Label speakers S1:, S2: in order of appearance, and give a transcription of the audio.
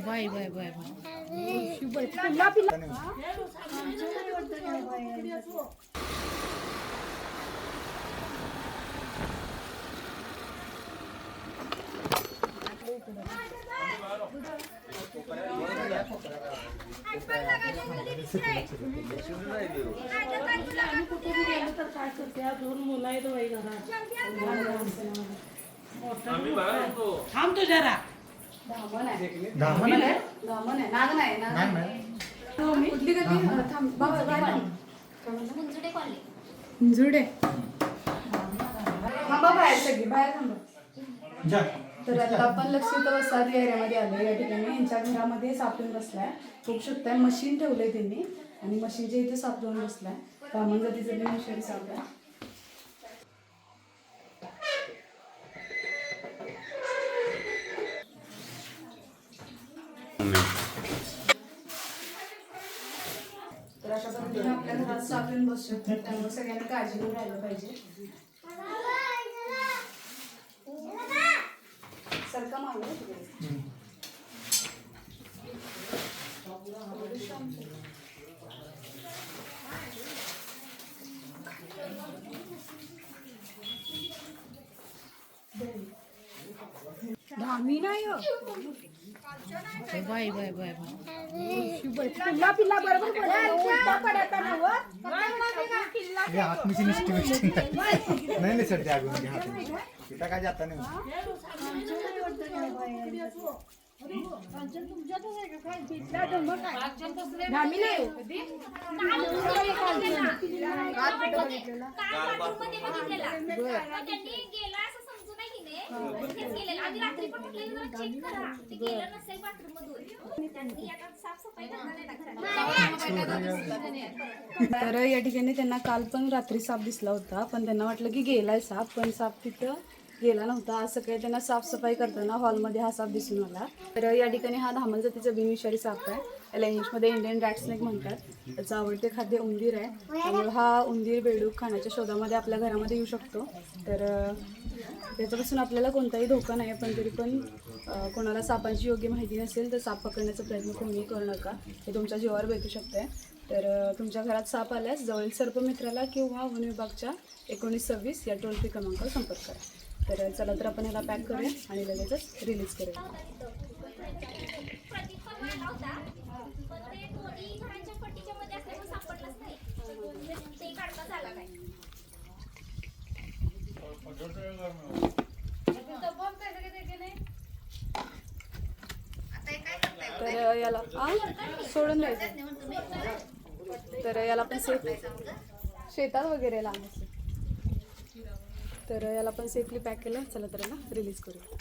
S1: Bye bye bye bye
S2: दोन मुलं आहेत बाई घरात. थांब तू जरा. धामण आहे नाग नाही कुठली गल्ली थांब झुडे थांबा बाहेर सगळी बाहेर थांबा. तर आता आपण लक्ष्मी वसाहती एरियामध्ये आलो. या ठिकाणी यांच्या घरामध्ये सापडून बसलाय. बघू शकताय मशीन ठेवलंय त्यांनी आणि मशीनच्या इथे सापडून बसलाय. ब्राह्मण जातीचा बेनिफिशरी साप आहे. तर अशा पद्धतीने आपल्या घरात साप येऊन बसू शकतात. त्यामुळे सगळ्यांनी काळजी घेऊन राहिलं पाहिजे. सरका मागू धामी नाही
S1: बाय बाय बाय
S2: पिल्ला पिल्ला बरोबर
S3: नाही सर त्या काय जाता नाही
S2: धामी नाही तर या ठिकाणी त्यांना काल पण रात्री साप दिसला होता. पण त्यांना वाटलं की गेलाय साप, पण साप तिथं गेला नव्हता. आज सकाळी त्यांना साफसफाई करताना हॉलमध्ये हा साप दिसून आला. तर या ठिकाणी हा धामण जातीचा बिनविषारी साप आहे. याला इंग्लिशमध्ये इंडियन रॅट स्नेक म्हणतात. त्याचं आवडते खाद्य उंदीर आहे. त्यामुळे हा उंदीर बेडूक खाण्याच्या शोधामध्ये आपल्या घरामध्ये येऊ शकतो. तर त्याच्यापासून आपल्याला कोणताही धोका नाही. पण तरी पण कोणाला सापांची योग्य माहिती नसेल तर साप पकडण्याचा प्रयत्न कोणीही करू नका. हे तुमच्या जीवावर बेतू शकते. तर तुमच्या घरात साप आल्यास जवळील सर्पमित्राला किंवा वन विभागच्या 1926 या टोल फ्री क्रमांकावर संपर्क करा. तर चला तर आपण ह्याला पॅक करूया आणि लगेचच रिलीज करूया. तर याला सोडून द्यायचं. तर याला पण सेफ शेतात वगैरे लावायचं. तर याला पण सेफली पॅक केलं. चला तर याला रिलीज करूया.